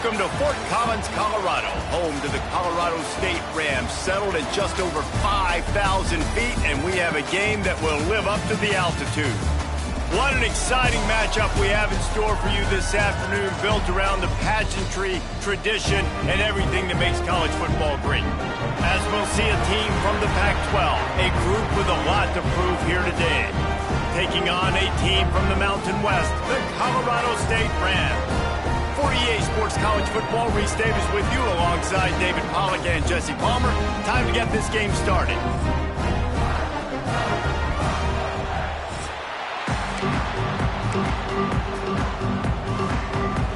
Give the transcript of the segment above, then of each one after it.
Welcome to Fort Collins, Colorado, home to the Colorado State Rams, settled at just over 5,000 feet, and we have a game that will live up to the altitude. What an exciting matchup we have in store for you this afternoon, built around the pageantry, tradition, and everything that makes college football great. As we'll see a team from the Pac-12, a group with a lot to prove here today. Taking on a team from the Mountain West, the Colorado State Rams. For EA Sports College Football, Reese Davis with you alongside David Pollack and Jesse Palmer. Time to get this game started.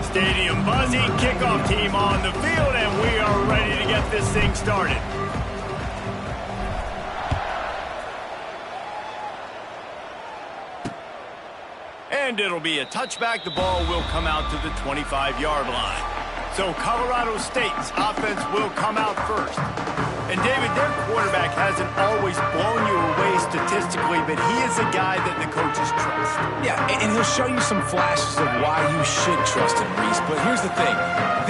Stadium buzzing, kickoff team on the field, and we are ready to get this thing started. And it'll be a touchback. The ball will come out to the 25-yard line. So Colorado State's offense will come out first. And David, their quarterback hasn't always blown you away statistically, but he is a guy that the coaches trust. Yeah, and he'll show you some flashes of why you should trust him, Reese. But here's the thing.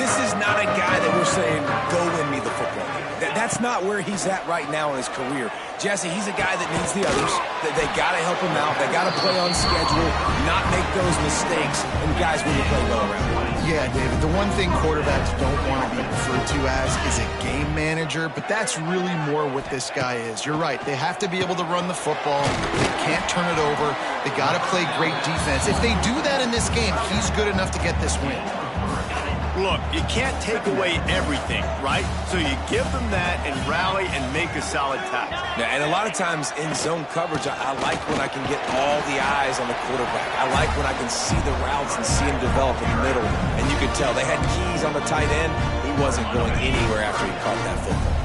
This is not a guy that we're saying, go win me the football game. That's not where he's at right now in his career. Jesse, he's a guy that needs the others. They got to help him out. They got to play on schedule, not make those mistakes. And guys, when you play well around him. Yeah, David, the one thing quarterbacks don't want to be referred to as is a game manager, but that's really more what this guy is. You're right. They have to be able to run the football. They can't turn it over. They got to play great defense. If they do that in this game, he's good enough to get this win. Look, you can't take away everything, right? So you give them that and rally and make a solid tackle. Yeah, and a lot of times in zone coverage, I like when I can get all the eyes on the quarterback. I like when I can see the routes and see him develop in the middle. And you could tell they had keys on the tight end. He wasn't going anywhere after he caught that football.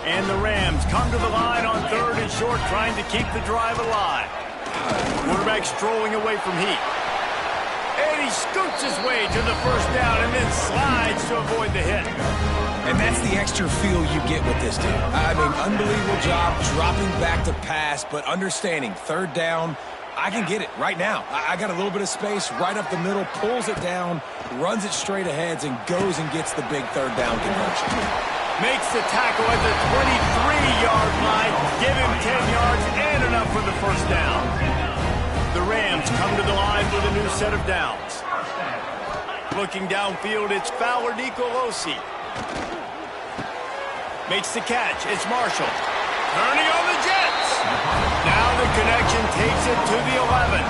And the Rams come to the line on 3rd and short, trying to keep the drive alive. Quarterback strolling away from heat. And he scoots his way to the first down and then slides to avoid the hit. And that's the extra feel you get with this team. I mean, unbelievable job dropping back to pass, but understanding 3rd down, I can get it right now. I got a little bit of space right up the middle, pulls it down, runs it straight ahead, and goes and gets the big 3rd down conversion. Makes the tackle at the 23-yard line, give him 10 yards and enough for the first down. The Rams come to the line with a new set of downs. Looking downfield, it's Fowler Nicolosi. Makes the catch. It's Marshall. Turning on the Jets. Now the connection takes it to the 11.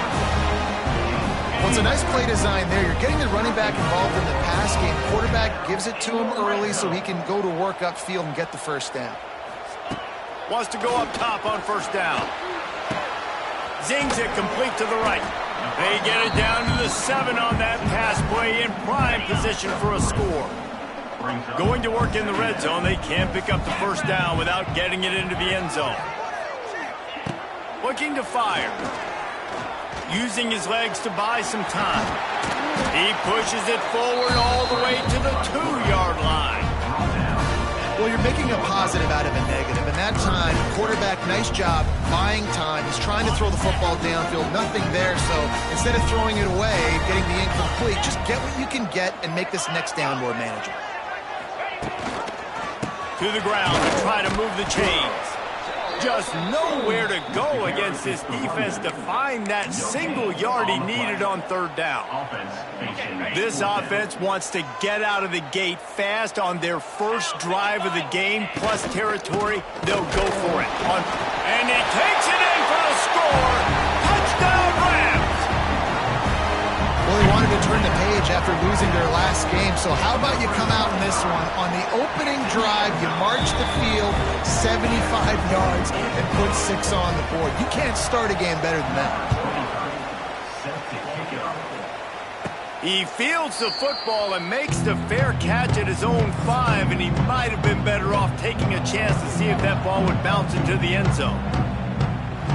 Well, it's a nice play design there. You're getting the running back involved in the pass game. Quarterback gives it to him early so he can go to work upfield and get the first down. Wants to go up top on first down. Zings it complete to the right. They get it down to the 7 on that pass play, in prime position for a score. Going to work in the red zone, they can't pick up the first down without getting it into the end zone. Looking to fire. Using his legs to buy some time. He pushes it forward all the way to the 2-yard line. Well, you're making a positive out of a negative. And that time, quarterback, nice job buying time. He's trying to throw the football downfield. Nothing there. So instead of throwing it away, getting the incomplete, just get what you can get and make this next down more manageable. To the ground to try to move the chains. Just nowhere to go against this defense to find that single yard he needed on 3rd down. This offense wants to get out of the gate fast on their first drive of the game, plus territory. They'll go for it. And he takes it in for the score. Touchdown, Rams! Well, they wanted to turn the page after losing their last game, so how about you come out in this one? On the opening drive, you march the field 75 yards and put 6 on the board. You can't start a game better than that. He fields the football and makes the fair catch at his own 5, and he might have been better off taking a chance to see if that ball would bounce into the end zone.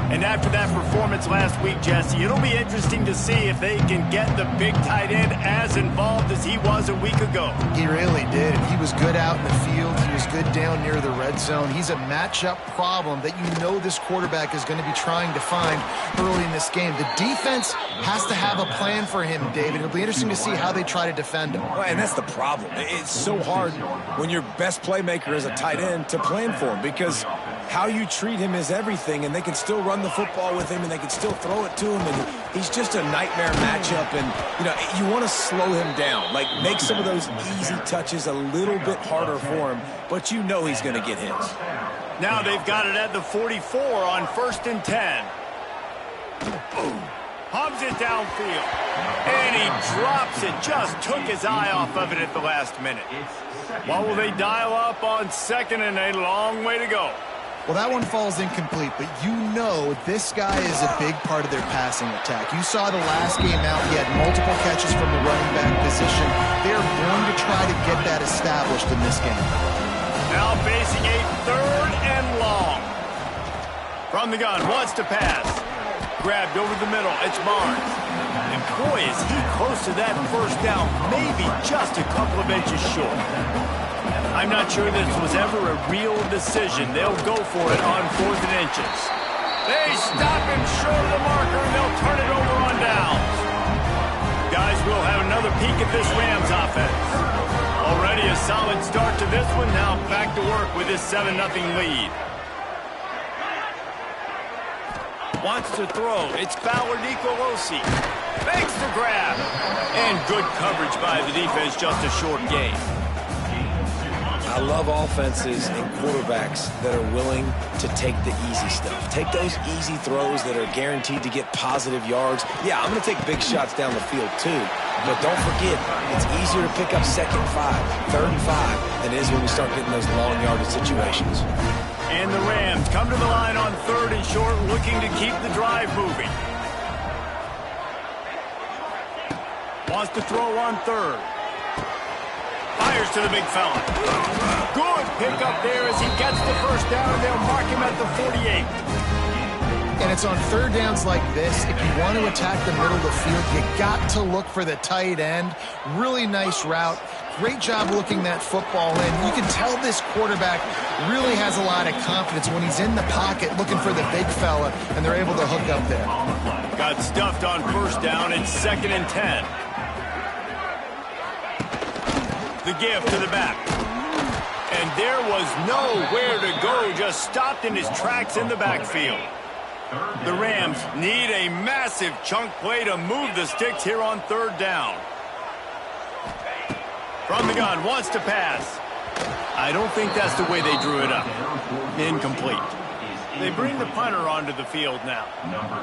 And after that performance last week, Jesse, it'll be interesting to see if they can get the big tight end as involved as he was a week ago. He really did. He was was good out in the field. He was good down near the red zone. He's a matchup problem that you know this quarterback is going to be trying to find early in this game. The defense has to have a plan for him, David. It'll be interesting to see how they try to defend him. Well, and that's the problem. It's so hard when your best playmaker is a tight end to plan for him, because how you treat him is everything, and they can still run the football with him, and they can still throw it to him, and he's just a nightmare matchup. And, you know, you want to slow him down, like make some of those easy touches a little bit harder for him, but you know he's going to get his. Now they've got it at the 44 on 1st and 10. Hubs it downfield, and he drops it. Just took his eye off of it at the last minute. What will they dial up on 2nd and a long way to go? Well, that one falls incomplete, but you know this guy is a big part of their passing attack. You saw the last game out. He had multiple catches from the running back position. They are going to try to get that established in this game. Now facing a 3rd and long. From the gun, wants to pass. Grabbed over the middle. It's Barnes. And boy, is he close to that 1st down. Maybe just a couple of inches short. I'm not sure this was ever a real decision. They'll go for it on 4th and inches. They stop him short of the marker, and they'll turn it over on downs. Guys, we'll have another peek at this Rams offense. Already a solid start to this one. Now back to work with this 7-0 lead. Wants to throw. It's Fowler Nicolosi. Makes the grab. And good coverage by the defense, just a short gain. I love offenses and quarterbacks that are willing to take the easy stuff. Take those easy throws that are guaranteed to get positive yards. Yeah, I'm going to take big shots down the field too. But don't forget, it's easier to pick up 2nd and 5, 3rd and 5 than it is when we start getting those long yardage situations. And the Rams come to the line on 3rd and short, looking to keep the drive moving. Wants to throw on 3rd. Fires to the big fella. Good pickup there as he gets the 1st down, and they'll mark him at the 48. And it's on 3rd downs like this. If you want to attack the middle of the field, you got to look for the tight end. Really nice route. Great job looking that football in. You can tell this quarterback really has a lot of confidence when he's in the pocket looking for the big fella, and they're able to hook up there. Got stuffed on 1st down. It's 2nd and 10. The give to the back. And there was nowhere to go, just stopped in his tracks in the backfield. The Rams need a massive chunk play to move the sticks here on 3rd down. From the gun, wants to pass. I don't think that's the way they drew it up. Incomplete. They bring the punter onto the field now.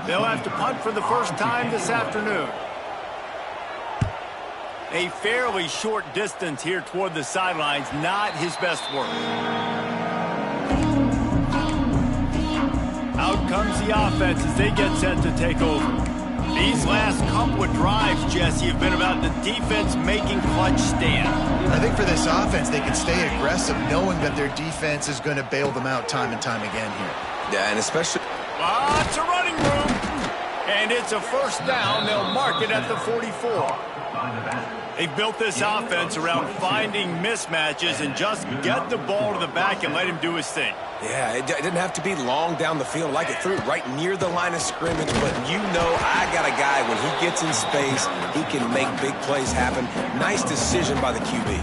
They'll have to punt for the 1st time this afternoon. A fairly short distance here toward the sidelines, not his best work. Out comes the offense as they get set to take over. These last couple of drives, Jesse, have been about the defense making clutch stand. I think for this offense, they can stay aggressive knowing that their defense is going to bail them out time and time again here. Yeah, and especially... Lots of running room. And it's a 1st down. They'll mark it at the 44. They've built this offense around finding mismatches and just get the ball to the back and let him do his thing. Yeah, it didn't have to be long down the field. Like it threw it right near the line of scrimmage, but you know I got a guy, when he gets in space, he can make big plays happen. Nice decision by the QB.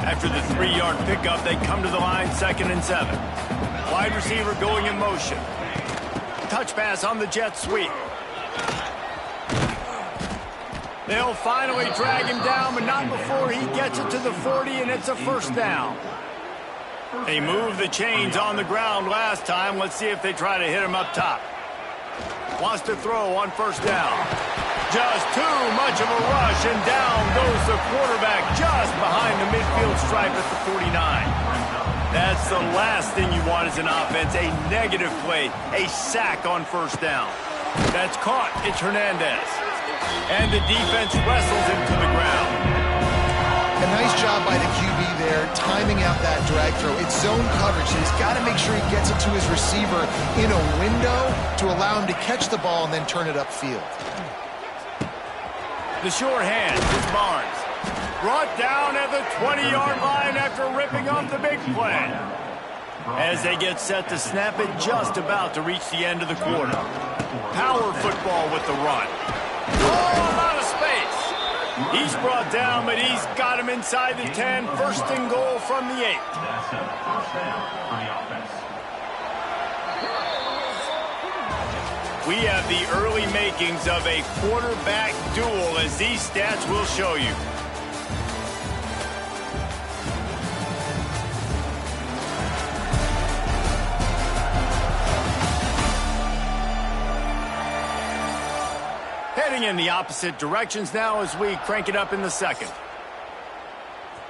After the 3-yard pickup, they come to the line 2nd and 7. Wide receiver going in motion. Touch pass on the jet sweep. They'll finally drag him down, but not before he gets it to the 40, and it's a 1st down. They moved the chains on the ground last time. Let's see if they try to hit him up top. Wants to throw on 1st down. Just too much of a rush, and down goes the quarterback just behind the midfield stripe at the 49. That's the last thing you want as an offense, a negative play, a sack on 1st down. That's caught. It's Hernandez. And the defense wrestles him to the ground. A nice job by the QB there, timing out that drag throw. It's zone coverage, so he's got to make sure he gets it to his receiver in a window to allow him to catch the ball and then turn it upfield. The short hand is Barnes. Brought down at the 20-yard line after ripping off the big play. As they get set to snap it, just about to reach the end of the quarter. Power football with the run. Oh, a lot of space. He's brought down, but he's got him inside the 10. First and goal from the 8. That's a first down for the offense. We have the early makings of a quarterback duel, as these stats will show you. Heading in the opposite directions now as we crank it up in the second.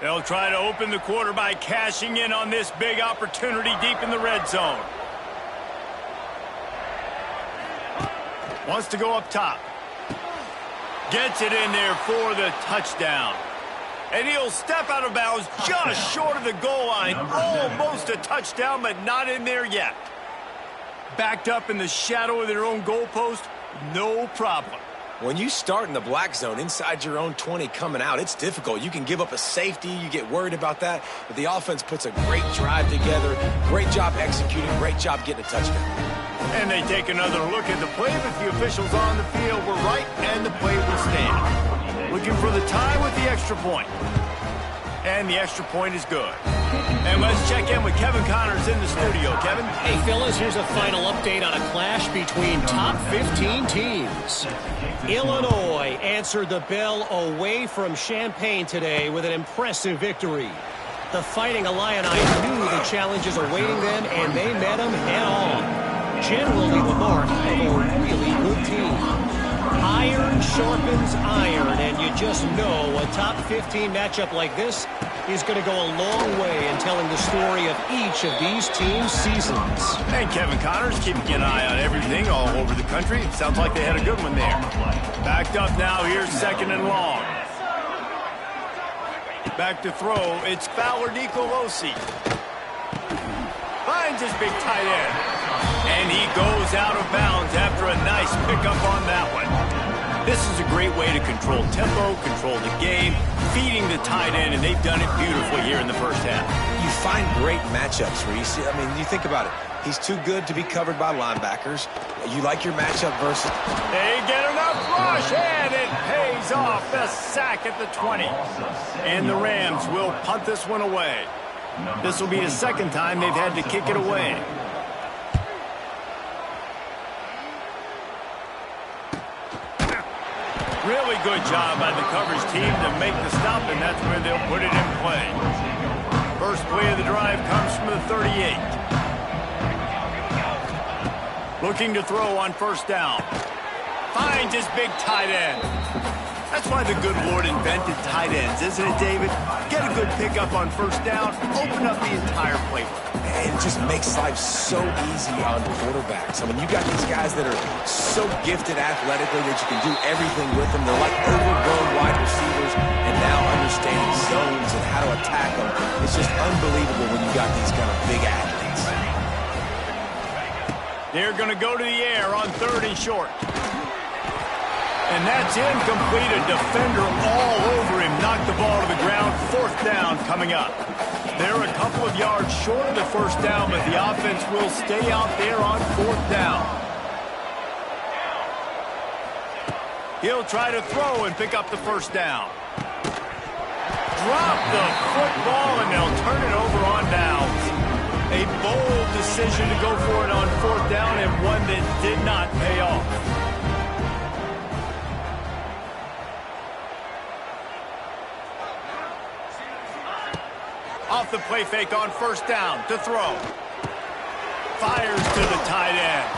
They'll try to open the quarter by cashing in on this big opportunity deep in the red zone. Wants to go up top. Gets it in there for the touchdown. And he'll step out of bounds just short of the goal line. Almost a touchdown, but not in there yet. Backed up in the shadow of their own goalpost, no problem. When you start in the black zone inside your own 20 coming out, it's difficult. You can give up a safety. You get worried about that. But the offense puts a great drive together. Great job executing. Great job getting a touchdown. And they take another look at the play, but the officials on the field were right, and the play will stand. Looking for the tie with the extra point. And the extra point is good. And let's check in with Kevin Connors in the studio. Kevin? Hey, fellas, here's a final update on a clash between top 15 teams. Illinois answered the bell away from Champaign today with an impressive victory. The Fighting Illini knew the challenges awaiting them, and they met them head-on. Generally the mark of a really good team. Iron sharpens iron, and you just know a top 15 matchup like this is going to go a long way in telling the story of each of these teams' seasons. And Kevin Connors keeping an eye on everything all over the country. Sounds like they had a good one there. Backed up now, here's second and long. Back to throw, it's Fowler Nicolosi. Finds his big tight end. And he goes out of bounds after a nice pickup on that one. This is a great way to control tempo, control the game, feeding the tight end, and they've done it beautifully here in the first half. You find great matchups, Reese. I mean, you think about it. He's too good to be covered by linebackers. You like your matchup versus... They get enough rush, and it pays off. The sack at the 20. And the Rams will punt this one away. This will be the second time they've had to kick it away. Really good job by the coverage team to make the stop, and that's where they'll put it in play. First play of the drive comes from the 38. Looking to throw on first down. Finds his big tight end. That's why the good Lord invented tight ends, isn't it, David? Get a good pickup on first down, open up the entire playbook. It just makes life so easy on quarterbacks. I mean, you got these guys that are so gifted athletically that you can do everything with them. They're like overgrown wide receivers, and now understanding zones and how to attack them. It's just unbelievable when you got these kind of big athletes. They're going to go to the air on third and short. And that's incomplete. A defender all over him. Knocked the ball to the ground. Fourth down coming up. They're a couple of yards short of the first down, but the offense will stay out there on fourth down. He'll try to throw and pick up the first down. Drop the football, and they'll turn it over on downs. A bold decision to go for it on fourth down, and one that did not pay off. Off the play fake on first down to throw. Fires to the tight end.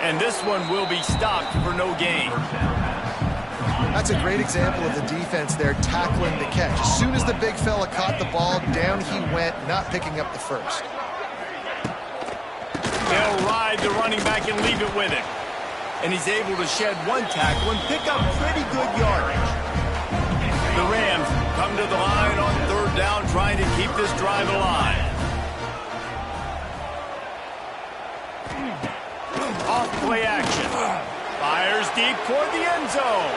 And this one will be stopped for no gain. That's a great example of the defense there tackling the catch. As soon as the big fella caught the ball, down he went, not picking up the first. They'll ride the running back and leave it with him. And he's able to shed one tackle and pick up pretty good yardage. The Rams come to the line on third down, trying to keep this drive alive. Off play action. Fires deep toward the end zone.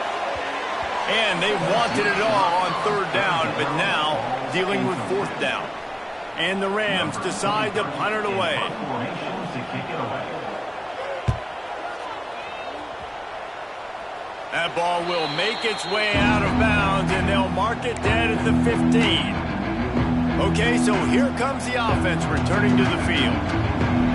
And they wanted it all on third down, but now dealing with fourth down. And the Rams decide to punt it away. That ball will make its way out of bounds, and they'll mark it dead at the 15. Okay, so here comes the offense returning to the field.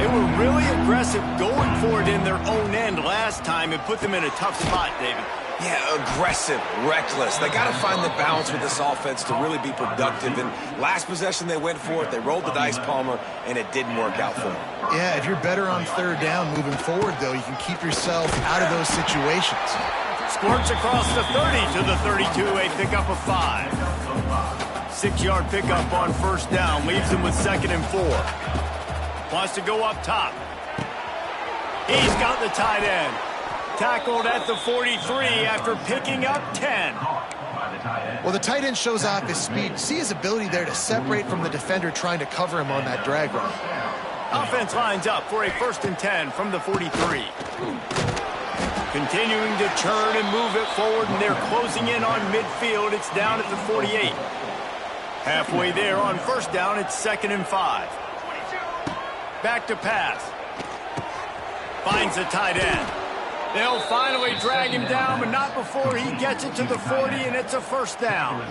They were really aggressive going for it in their own end last time. It put them in a tough spot, David. Yeah, aggressive, reckless. They got to find the balance with this offense to really be productive. And last possession, they went for it. They rolled the dice, Palmer, and it didn't work out for them. Yeah, if you're better on third down moving forward, though, you can keep yourself out of those situations. Squirts across the 30 to the 32, a pickup of 5. 6-yard pickup on first down, leaves him with 2nd and 4. Wants to go up top. He's got the tight end. Tackled at the 43 after picking up 10. Well, the tight end shows off his speed. See his ability there to separate from the defender trying to cover him on that drag run. Offense lines up for a 1st and 10 from the 43. Continuing to churn and move it forward, and they're closing in on midfield. It's down at the 48. Halfway there on first down, it's 2nd and 5. Back to pass. Finds the tight end. They'll finally drag him down, but not before he gets it to the 40, and it's a 1st down.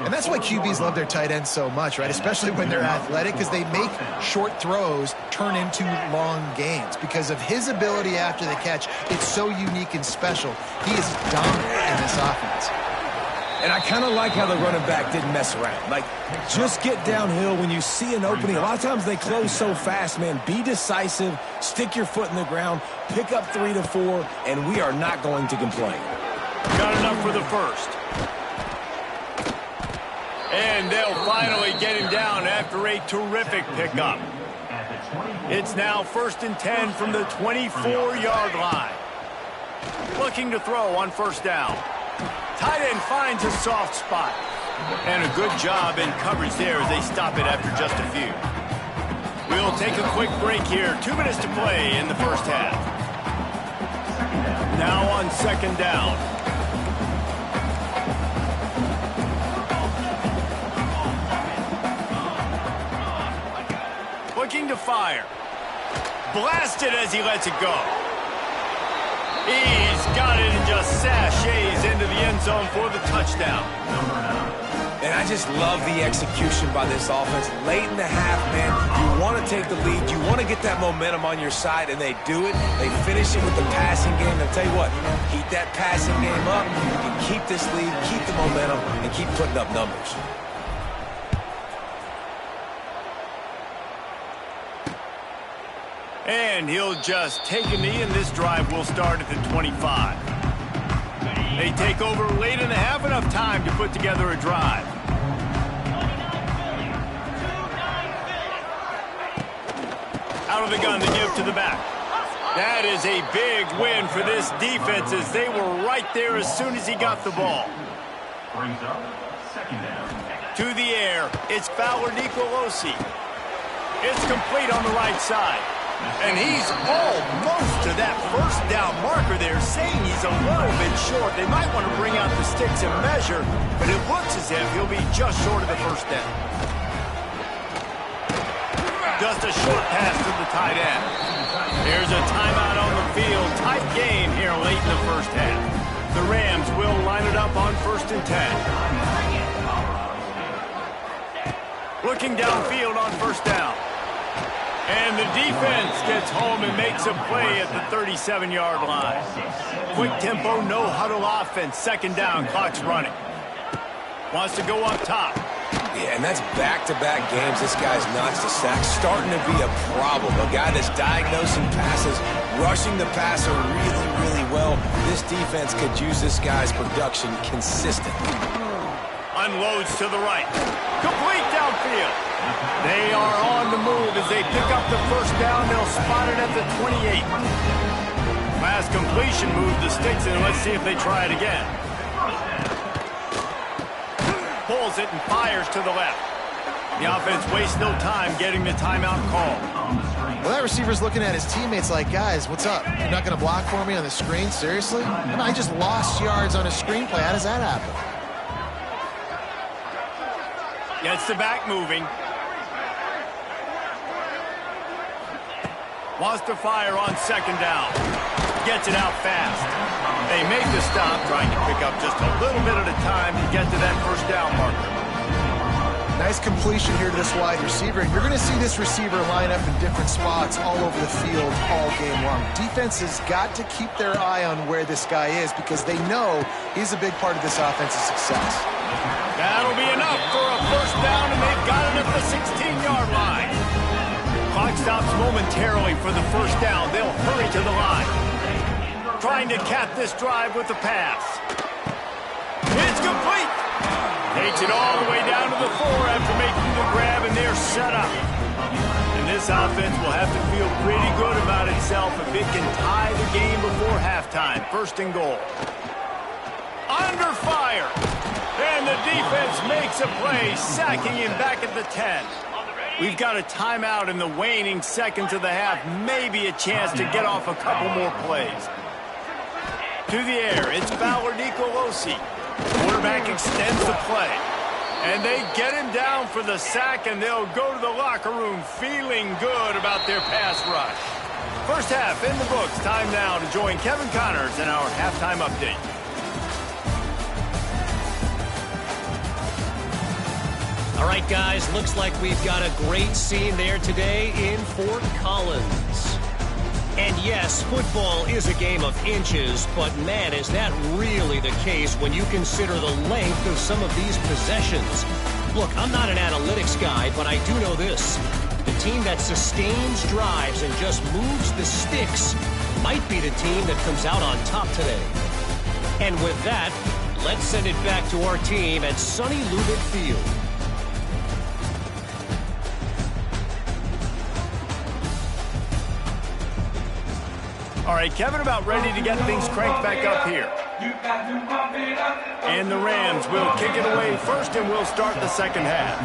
And that's why QBs love their tight ends so much, right? Especially when they're athletic, because they make short throws turn into long gains. Because of his ability after the catch, it's so unique and special. He is dominant in this offense. And I kind of like how the running back didn't mess around. Like, just get downhill when you see an opening. A lot of times they close so fast, man. Be decisive, stick your foot in the ground, pick up 3 to 4, and we are not going to complain. Got enough for the 1st. And they'll finally get him down after a terrific pickup. It's now 1st and 10 from the 24-yard line. Looking to throw on first down. Tight end finds a soft spot. And a good job in coverage there as they stop it after just a few. We'll take a quick break here. 2 minutes to play in the first half. Now on 2nd down. Looking to fire. Blasted as he lets it go. He's got it and just sashays into the end zone for the touchdown. And I just love the execution by this offense. Late in the half, man, you want to take the lead. You want to get that momentum on your side, and they do it. They finish it with the passing game. I'll tell you what, keep that passing game up. You can keep this lead, keep the momentum, and keep putting up numbers. And he'll just take a knee, and this drive will start at the 25. They take over late in the half, enough time to put together a drive. Out of the gun to give to the back. That is a big win for this defense as they were right there as soon as he got the ball. Brings up 2nd down. To the air, it's Fowler Nicolosi. It's complete on the right side. And he's almost to that first down marker there, saying he's a little bit short. They might want to bring out the sticks and measure, but it looks as if he'll be just short of the first down. Just a short pass to the tight end. There's a timeout on the field. Tight game here late in the first half. The Rams will line it up on 1st and 10. Looking downfield on first down. And the defense gets home and makes a play at the 37-yard line. Quick tempo, no huddle offense. 2nd down, clock's running. Wants to go up top. Yeah, and that's back-to-back games. This guy's notched a sack, starting to be a problem. A guy that's diagnosing passes, rushing the passer really, really well. This defense could use this guy's production consistently. Unloads to the right. Complete downfield. They are on the move as they pick up the first down. They'll spot it at the 28. Last completion moved the sticks, and let's see if they try it again. Pulls it and fires to the left. The offense wastes no time getting the timeout call. Well, that receiver's looking at his teammates like, guys, what's up? You're not going to block for me on the screen? Seriously? And I just lost yards on a screenplay. How does that happen? Gets the back moving. Wants to fire on second down. Gets it out fast. They make the stop, trying to pick up just a little bit at a time to get to that first down marker. Nice completion here to this wide receiver. And you're going to see this receiver line up in different spots all over the field all game long. Defense has got to keep their eye on where this guy is because they know he's a big part of this offense's success. That'll be enough for a first down, and they've got it at the 16-yard line. Clock stops momentarily for the first down. They'll hurry to the line. Trying to cap this drive with the pass. It's complete. Takes it all the way down to the 4 after making the grab, and they're set up. And this offense will have to feel pretty good about itself if it can tie the game before halftime. First and goal. Under fire. And the defense makes a play, sacking him back at the 10. We've got a timeout in the waning seconds of the half. Maybe a chance to get off a couple more plays. To the air, it's Fowler Nicolosi. Quarterback extends the play. And they get him down for the sack, and they'll go to the locker room feeling good about their pass rush. First half in the books. Time now to join Kevin Connors in our halftime update. All right, guys, looks like we've got a great scene there today in Fort Collins. And yes, football is a game of inches, but man, is that really the case when you consider the length of some of these possessions. Look, I'm not an analytics guy, but I do know this. The team that sustains drives and just moves the sticks might be the team that comes out on top today. And with that, let's send it back to our team at sunny Lubbock Field. All right, Kevin, about ready to get things cranked back up here. And the Rams will kick it away first, and we'll start the second half.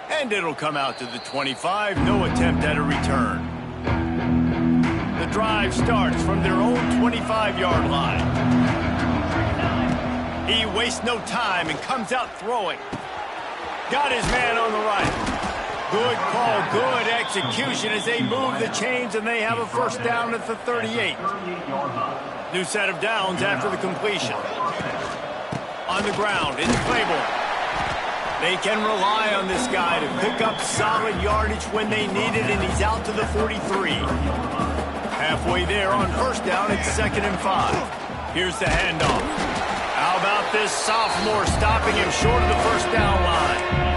And it'll come out to the 25. No attempt at a return. The drive starts from their own 25-yard line. He wastes no time and comes out throwing. Got his man on the right. Good call, good execution as they move the chains, and they have a first down at the 38. New set of downs after the completion. On the ground, it's Claiborne. They can rely on this guy to pick up solid yardage when they need it, and he's out to the 43. Halfway there on first down, it's 2nd and 5. Here's the handoff. How about this sophomore stopping him short of the first down line?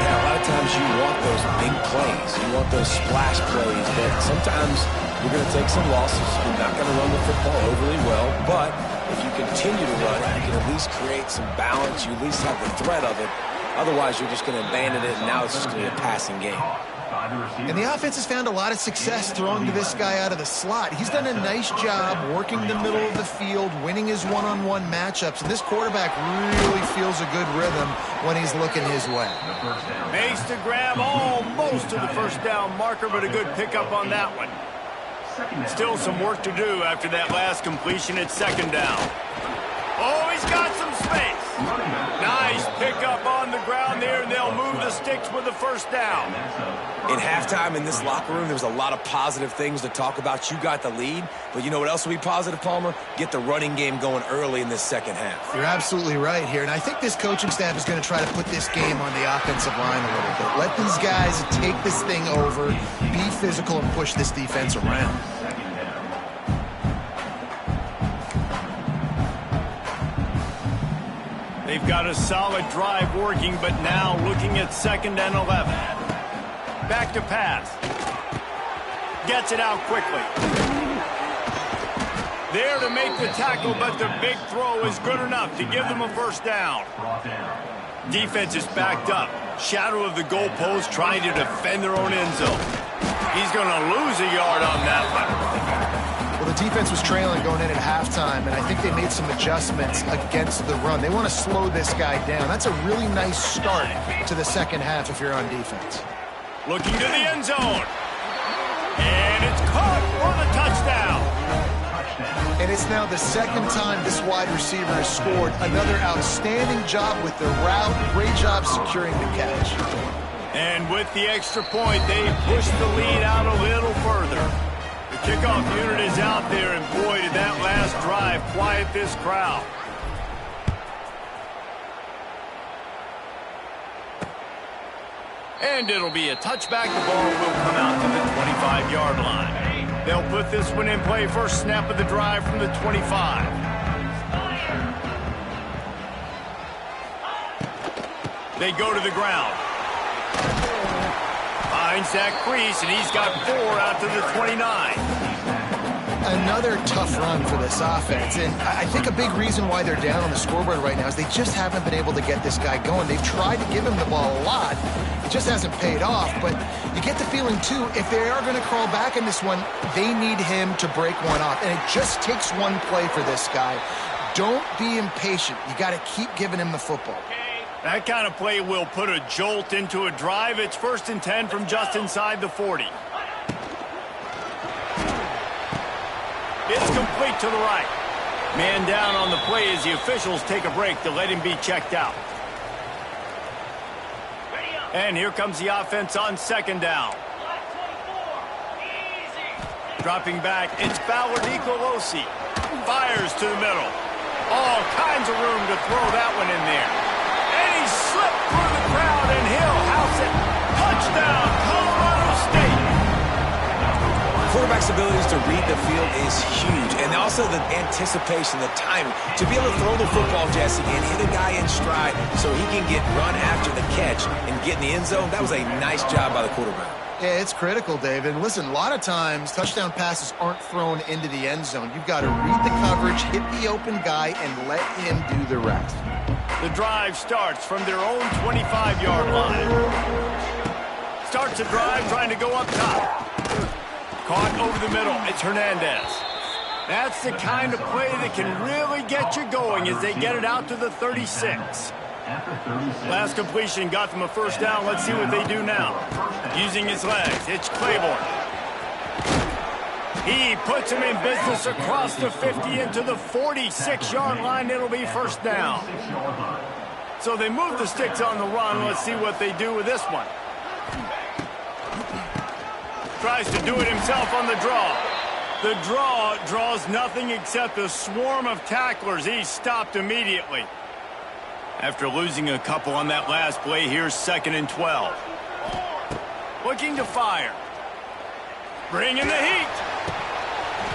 A lot of times you want those big plays. You want those splash plays, but sometimes you're going to take some losses. You're not going to run the football overly well, but if you continue to run it, you can at least create some balance. You at least have the threat of it. Otherwise, you're just going to abandon it, and now it's just going to be a passing game. And the offense has found a lot of success throwing to this guy out of the slot. He's done a nice job working the middle of the field, winning his one-on-one matchups, and this quarterback really feels a good rhythm when he's looking his way. Makes the grab almost to the first down marker, but a good pickup on that one. Still some work to do after that last completion at 2nd down. Oh, he's got some space. Nice pickup on the ground there, and they'll move the sticks with the first down. In halftime in this locker room, there was a lot of positive things to talk about. You got the lead, but you know what else will be positive, Palmer? Get the running game going early in this second half. You're absolutely right here, and I think this coaching staff is going to try to put this game on the offensive line a little bit. Let these guys take this thing over, be physical, and push this defense around. They've got a solid drive working, but now looking at 2nd and 11. Back to pass. Gets it out quickly. There to make the tackle, but the big throw is good enough to give them a first down. Defense is backed up. Shadow of the goalpost trying to defend their own end zone. He's going to lose a yard on that one. Well, the defense was trailing going in at halftime, and I think they made some adjustments against the run. They want to slow this guy down. That's a really nice start to the second half if you're on defense. Looking to the end zone. And it's caught for the touchdown. And it's now the second time this wide receiver has scored. Another outstanding job with the route. Great job securing the catch. And with the extra point, they push the lead out a little further. The kickoff unit is out there, and boy, did that last drive quiet this crowd. And it'll be a touchback. The ball will come out to the 25-yard line. They'll put this one in play. First snap of the drive from the 25. They go to the ground. Finds that crease, and he's got 4 out to the 29. Another tough run for this offense, and I think a big reason why they're down on the scoreboard right now is they just haven't been able to get this guy going. They've tried to give him the ball a lot. It just hasn't paid off, but you get the feeling, too, if they are going to crawl back in this one, they need him to break one off, and it just takes one play for this guy. Don't be impatient. You got to keep giving him the football. That kind of play will put a jolt into a drive. It's 1st and 10 from just inside the 40. It's complete to the right. Man down on the play as the officials take a break to let him be checked out. And here comes the offense on 2nd down. Dropping back, it's Fowler Nicolosi. Fires to the middle. All kinds of room to throw that one in there. And he slipped through the crowd, and he'll house it. Touchdown, Colorado State. Quarterback's abilities to read the field is huge, and also the anticipation, the timing. To be able to throw the football, Jesse, and hit a guy in stride so he can get run after the catch and get in the end zone, that was a nice job by the quarterback. Yeah, it's critical, David. And listen, a lot of times touchdown passes aren't thrown into the end zone. You've got to read the coverage, hit the open guy, and let him do the rest. The drive starts from their own 25-yard line. Starts a drive trying to go up top. Caught over the middle. It's Hernandez. That's the kind of play that can really get you going as they get it out to the 36. Last completion got them a 1st down. Let's see what they do now. Using his legs, it's Claiborne. He puts him in business across the 50 into the 46-yard line. It'll be 1st down. So they move the sticks on the run. Let's see what they do with this one. Tries to do it himself on the draw. The draw draws nothing except a swarm of tacklers. He's stopped immediately. After losing a couple on that last play, here's 2nd and 12. Looking to fire. Bringing the heat.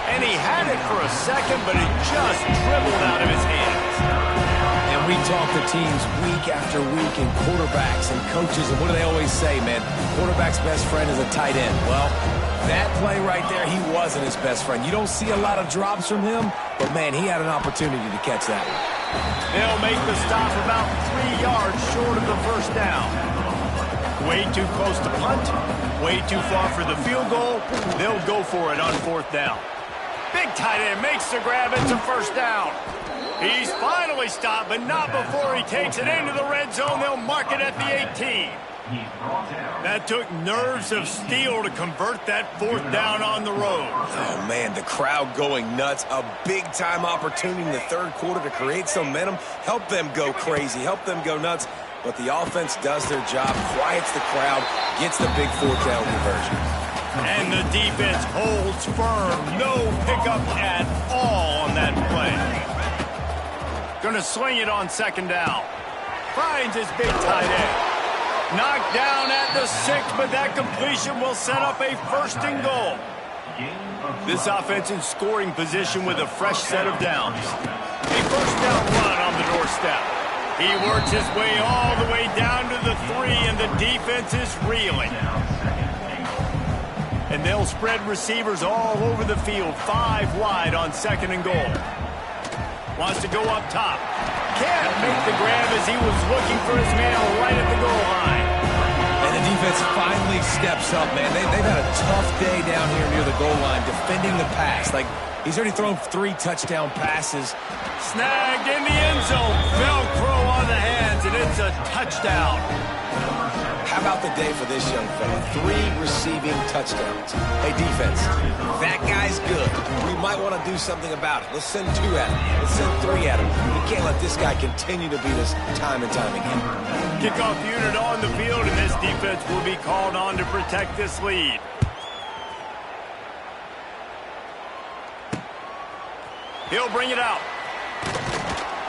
And he had it for a second, but it just dribbled out of his hands. And we talk to teams week after week, and quarterbacks and coaches, and what do they always say, man? Quarterback's best friend is a tight end. Well, that play right there, he wasn't his best friend. You don't see a lot of drops from him, but, man, he had an opportunity to catch that one. They'll make the stop about 3 yards short of the 1st down. Way too close to punt, way too far for the field goal. They'll go for it on 4th down. Big tight end makes the grab. It's a 1st down. He's finally stopped, but not before he takes it into the red zone. They'll mark it at the 18. That took nerves of steel to convert that 4th down on the road. Oh, man, the crowd going nuts. A big-time opportunity in the 3rd quarter to create some momentum, help them go crazy, help them go nuts. But the offense does their job, quiets the crowd, gets the big 4th down conversion. And the defense holds firm. No pickup at all on that play. Going to swing it on 2nd down. Finds his big tight end. Knocked down at the 6, but that completion will set up a 1st and goal. This offense in scoring position with a fresh set of downs. A 1st down run on the doorstep. He works his way all the way down to the 3, and the defense is reeling. And they'll spread receivers all over the field, 5 wide on 2nd and goal. Wants to go up top. Can't make the grab as he was looking for his man right at the goal line. And the defense finally steps up, man. They've had a tough day down here near the goal line defending the pass. Like, He's already thrown 3 touchdown passes. Snagged in the end zone. Velcro on the hands, and it's a touchdown. How about the day for this young fella? 3 receiving touchdowns. Hey, defense, that guy's good. We might want to do something about it. Let's send 2 at him. Let's send 3 at him. We can't let this guy continue to beat us time and time again. Kickoff unit on the field, and this defense will be called on to protect this lead. He'll bring it out.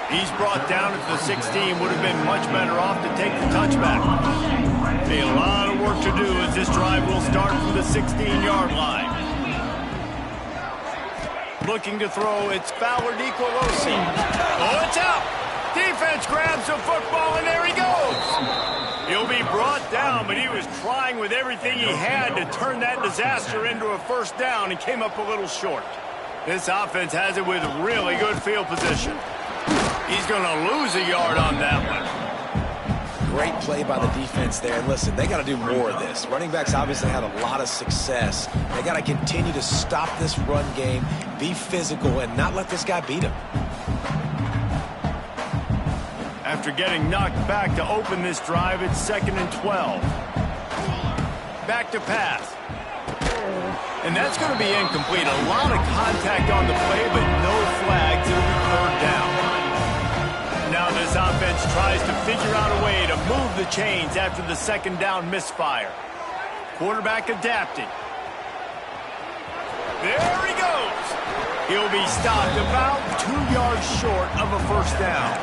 He's brought down at the 16. Would have been much better off to take the touchback. A lot of work to do as this drive will start from the 16-yard line. Looking to throw, it's Fowler Nicolosi. Oh, it's out. Defense grabs the football, and there he goes. He'll be brought down, but he was trying with everything he had to turn that disaster into a first down and came up a little short. This offense has it with really good field position. He's going to lose a yard on that one. Great play by the defense there. And listen, they got to do more of this. Running backs obviously had a lot of success. They got to continue to stop this run game, be physical, and not let this guy beat him. After getting knocked back to open this drive, it's 2nd and 12. Back to pass. And that's going to be incomplete. A lot of contact on the play, but no flags. It'll be 3rd down. Now this offense tries to figure out a way to move the chains after the 2nd down misfire. Quarterback adapting. There he goes. He'll be stopped about 2 yards short of a first down.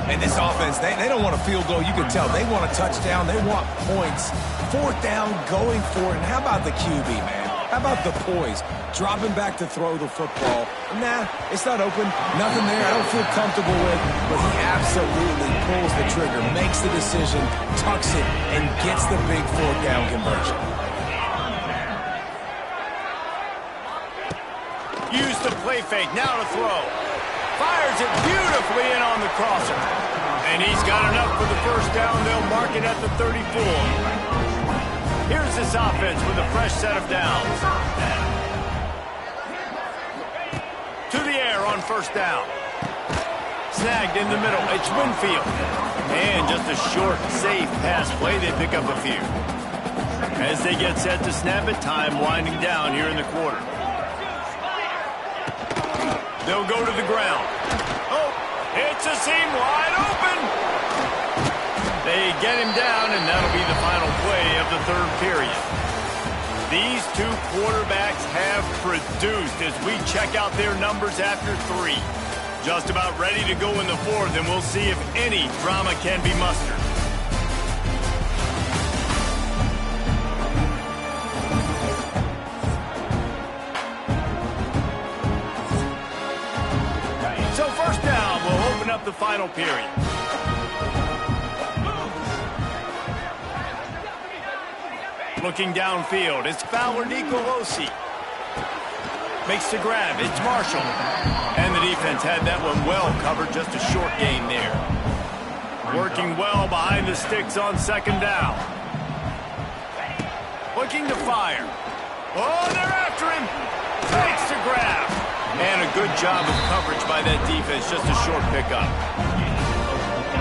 And this offense, they don't want a field goal. You can tell they want a touchdown. They want points. 4th down, going for it. And how about the QB, man? How about the poise? Dropping back to throw the football. Nah, it's not open. Nothing there I don't feel comfortable with. But he absolutely pulls the trigger, makes the decision, tucks it, and gets the big 4th down conversion. Use the play fake, now to throw. Fires it beautifully in on the crosser. And he's got enough for the first down. They'll mark it at the 34. Here's this offense with a fresh set of downs. To the air on first down. Snagged in the middle. It's Winfield. And just a short, safe pass play. They pick up a few. As they get set to snap it, time winding down here in the quarter. They'll go to the ground. Oh, it's a seam wide open. They get him down, and that'll be the final play of the 3rd period. These 2 quarterbacks have produced as we check out their numbers after 3. Just about ready to go in the 4th, and we'll see if any drama can be mustered. So first down, we'll open up the final period. Looking downfield, it's Fowler Nicolosi. Makes the grab, it's Marshall. And the defense had that one well covered, just a short gain there. Working well behind the sticks on 2nd down. Looking to fire. Oh, they're after him. Takes the grab. And a good job of coverage by that defense, just a short pickup.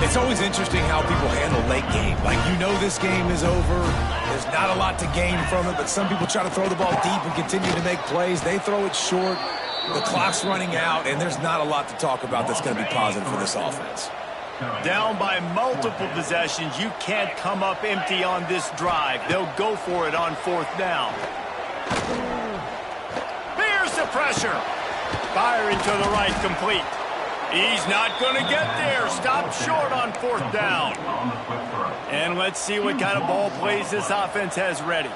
It's always interesting how people handle late game. Like, you know this game is over. There's not a lot to gain from it, but some people try to throw the ball deep and continue to make plays. They throw it short. The clock's running out, and there's not a lot to talk about that's going to be positive for this offense. Down by multiple possessions, you can't come up empty on this drive. They'll go for it on 4th down. Here's the pressure. Firing to the right, complete. He's not going to get there. Stopped short on 4th down. And let's see what kind of ball plays this offense has ready.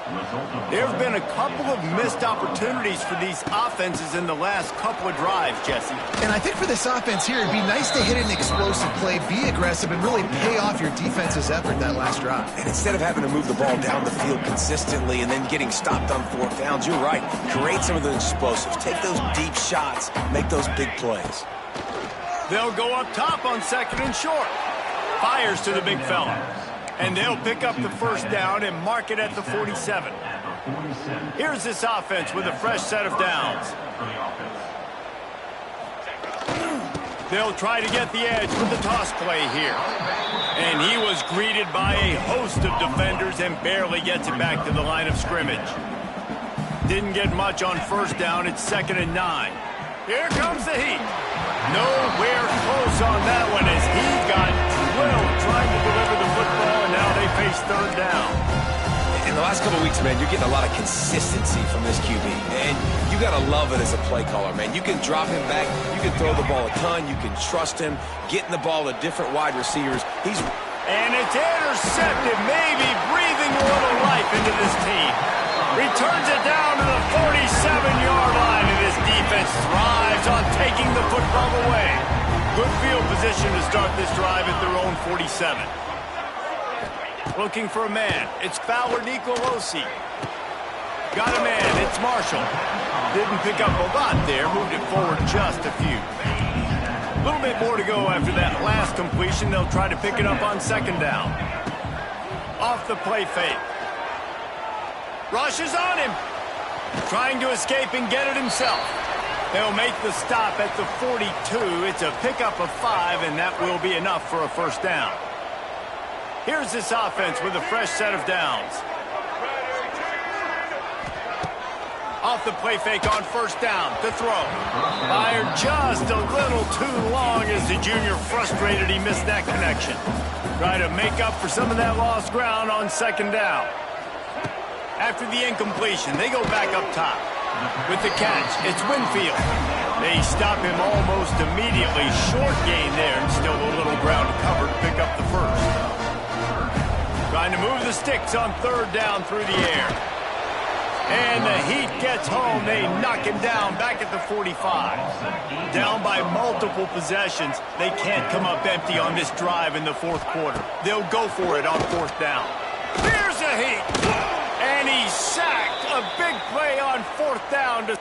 There have been a couple of missed opportunities for these offenses in the last couple of drives, Jesse. And I think for this offense here, it'd be nice to hit an explosive play, be aggressive, and really pay off your defense's effort that last drive. And instead of having to move the ball down the field consistently and then getting stopped on 4th downs, you're right. Create some of those explosives. Take those deep shots. Make those big plays. They'll go up top on 2nd and short. Fires to the big fella. And they'll pick up the first down and mark it at the 47. Here's this offense with a fresh set of downs. They'll try to get the edge with the toss play here. And he was greeted by a host of defenders and barely gets it back to the line of scrimmage. Didn't get much on first down. It's 2nd and 9. Here comes the heat. Nowhere close on that one as he got drilled trying to deliver the football, and now they face 3rd down. In the last couple of weeks, man, you're getting a lot of consistency from this QB. And you got to love it as a play caller, man. You can drop him back. You can throw the ball a ton. You can trust him. Getting the ball to different wide receivers. And it's intercepted, maybe breathing a little life into this team. Returns it down to the 47-yard line, and this defense thrives on taking the football away. Good field position to start this drive at their own 47. Looking for a man. It's Fowler Nicolosi. Got a man. It's Marshall. Didn't pick up a lot there. Moved it forward just a few. A little bit more to go after that last completion. They'll try to pick it up on 2nd down. Off the play fake. Rushes on him. Trying to escape and get it himself. They'll make the stop at the 42. It's a pickup of 5, and that will be enough for a 1st down. Here's this offense with a fresh set of downs. Off the play fake on 1st down to throw. Fired just a little too long as the junior frustrated he missed that connection. Try to make up for some of that lost ground on 2nd down. After the incompletion, they go back up top. With the catch, it's Winfield. They stop him almost immediately. Short gain there, and still a little ground to cover to pick up the 1st. Trying to move the sticks on 3rd down through the air. And the Heat gets home. They knock him down back at the 45. Down by multiple possessions. They can't come up empty on this drive in the 4th quarter. They'll go for it on 4th down. Here's the Heat. And he's sacked. A big play on 4th down to...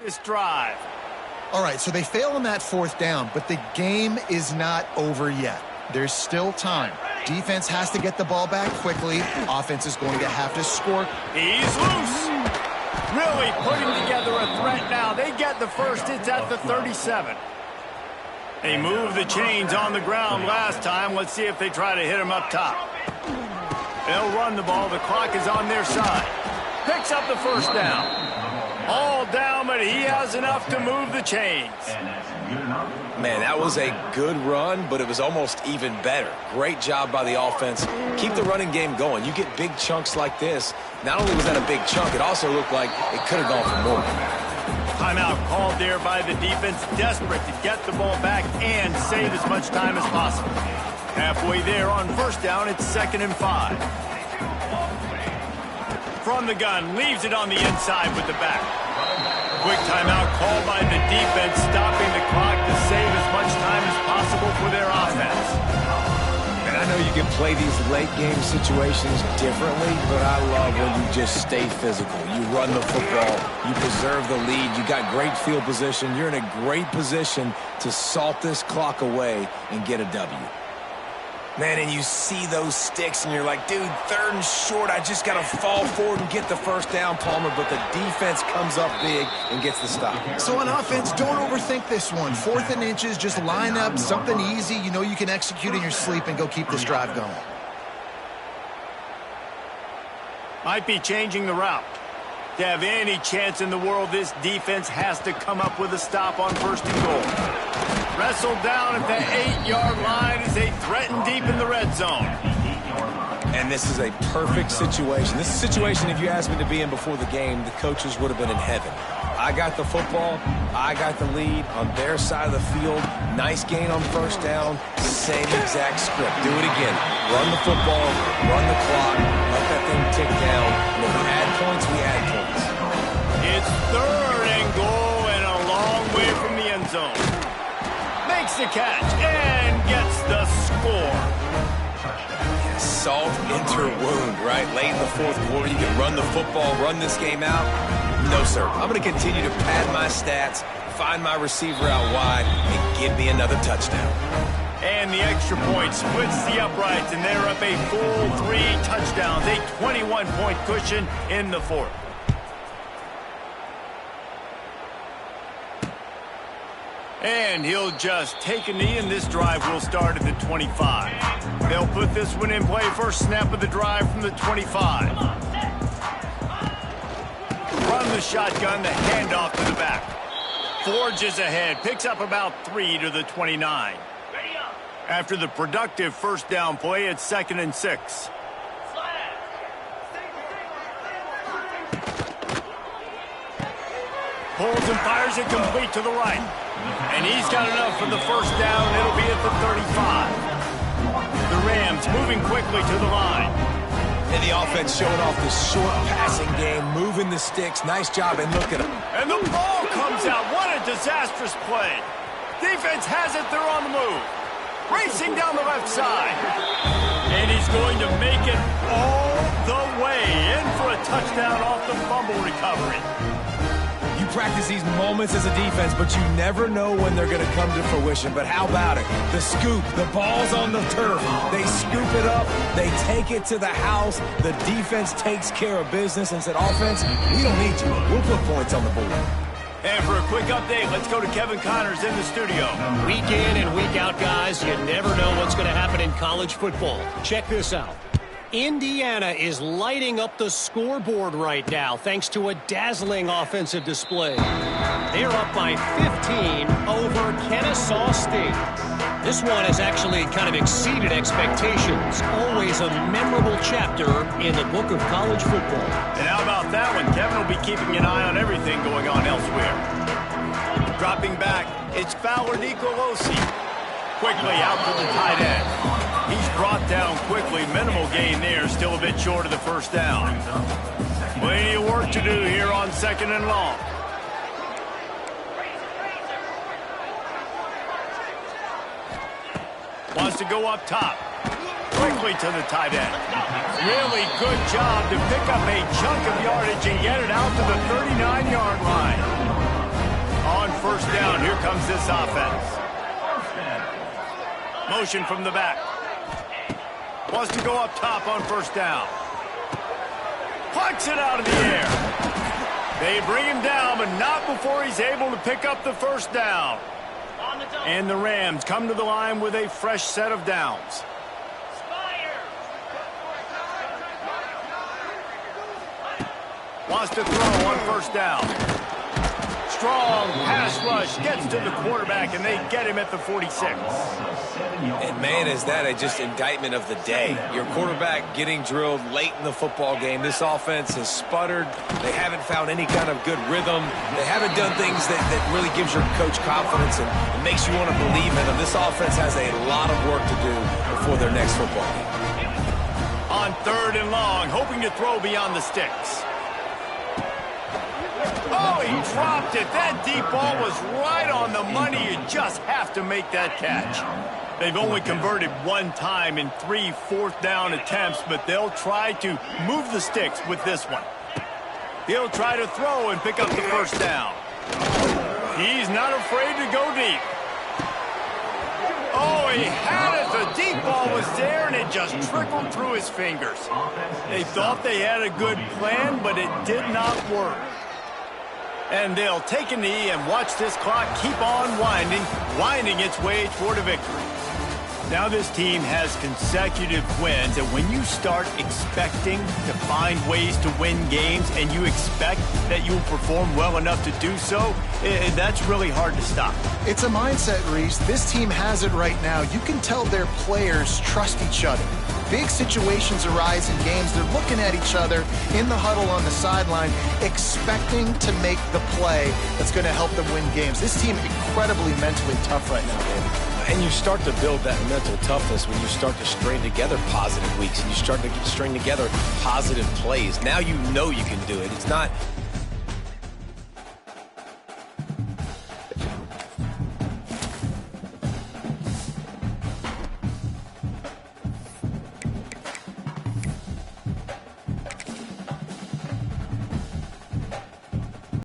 this drive. All right, so they fail on that 4th down, but the game is not over yet. There's still time. Defense has to get the ball back quickly. Offense is going to have to score. He's loose. Really putting together a threat now. They get the 1st. It's at the 37. They moved the chains on the ground last time. Let's see if they try to hit him up top. They'll run the ball. The clock is on their side. Picks up the 1st down. All down, but he has enough to move the chains. Man, that was a good run, but it was almost even better. Great job by the offense. Keep the running game going. You get big chunks like this. Not only was that a big chunk, it also looked like it could have gone for more. Timeout called there by the defense, desperate to get the ball back and save as much time as possible. Halfway there on 1st down, it's 2nd and 5. From the gun, leaves it on the inside with the back. Quick timeout called by the defense, stopping the clock to save as much time as possible for their offense. And I know you can play these late game situations differently, but I love when you just stay physical. You run the football, you preserve the lead, you got great field position. You're in a great position to salt this clock away and get a W. Man, and you see those sticks, and you're like, dude, 3rd and short, I just got to fall forward and get the 1st down, Palmer, but the defense comes up big and gets the stop. So on offense, don't overthink this one. 4th and inches, just line up something easy you know you can execute in your sleep and go keep this drive going. Might be changing the route. To have any chance in the world, this defense has to come up with a stop on 1st and goal. Wrestled down at the 8-yard line as they threaten deep in the red zone. And this is a perfect situation. This is a situation, if you asked me to be in before the game, the coaches would have been in heaven. I got the football. I got the lead on their side of the field. Nice gain on 1st down. Same exact script. Do it again. Run the football. Run the clock. Let that thing tick down. When we add points, we add points. It's 3rd and goal and a long way from the end zone. Makes the catch and gets the score. salt into wound, right? Late in the fourth quarter, you can run the football, run this game out. No, sir. I'm going to continue to pad my stats, find my receiver out wide, and give me another touchdown. And the extra point splits the uprights, and they're up a full 3 touchdowns, a 21-point cushion in the fourth. And he'll just take a knee, and this drive will start at the 25. They'll put this one in play. First snap of the drive from the 25. Run the shotgun, the handoff to the back. Forges ahead, picks up about 3 to the 29. After the productive first down play, it's 2nd and 6. Pulls and fires it complete to the right. And he's got enough for the first down. It'll be at the 35. The Rams moving quickly to the line. And the offense showing off this short passing game, moving the sticks. Nice job, and look at him. And the ball comes out. What a disastrous play. Defense has it. They're on the move. Racing down the left side. And he's going to make it all the way in for a touchdown off the fumble recovery. You practice these moments as a defense, but you never know when they're going to come to fruition. But how about it? The scoop, the ball's on the turf. They scoop it up. They take it to the house. The defense takes care of business and said, offense, we don't need you. We'll put points on the board. And for a quick update, let's go to Kevin Connors in the studio. Week in and week out, guys, you never know what's going to happen in college football. Check this out. Indiana is lighting up the scoreboard right now thanks to a dazzling offensive display. They're up by 15 over Kennesaw State. This one has actually kind of exceeded expectations. Always a memorable chapter in the book of college football. And how about that one? Kevin will be keeping an eye on everything going on elsewhere. Dropping back, it's Fowler Nicolosi. Quickly out to the tight end. He's brought down quickly. Minimal gain there, still a bit short of the first down. Plenty of work to do here on 2nd and long. Wants to go up top. Quickly to the tight end. Really good job to pick up a chunk of yardage and get it out to the 39-yard line. On first down, here comes this offense. Motion from the back. Wants to go up top on first down. Plucks it out of the air. They bring him down, but not before he's able to pick up the first down. And the Rams come to the line with a fresh set of downs. Wants to throw on first down. Strong pass rush gets to the quarterback, and they get him at the 46. And, man, is that just indictment of the day. Your quarterback getting drilled late in the football game. This offense has sputtered. They haven't found any kind of good rhythm. They haven't done things that really gives your coach confidence and makes you want to believe in them. This offense has a lot of work to do before their next football game. On 3rd and long, hoping to throw beyond the sticks. Oh, he dropped it. That deep ball was right on the money. You just have to make that catch. They've only converted one time in 3 fourth-down attempts, but they'll try to move the sticks with this one. He'll try to throw and pick up the first down. He's not afraid to go deep. Oh, he had it. The deep ball was there, and it just trickled through his fingers. They thought they had a good plan, but it did not work. And they'll take a knee and watch this clock keep on winding its way toward a victory. Now this team has consecutive wins, and when you start expecting to find ways to win games and you expect that you'll perform well enough to do so, that's really hard to stop. It's a mindset, Reese. This team has it right now. You can tell their players trust each other. Big situations arise in games. They're looking at each other in the huddle on the sideline, expecting to make the play that's going to help them win games. This team incredibly mentally tough right now, David. And you start to build that mental toughness when you start to string together positive weeks and you string together positive plays. Now you know you can do it. It's not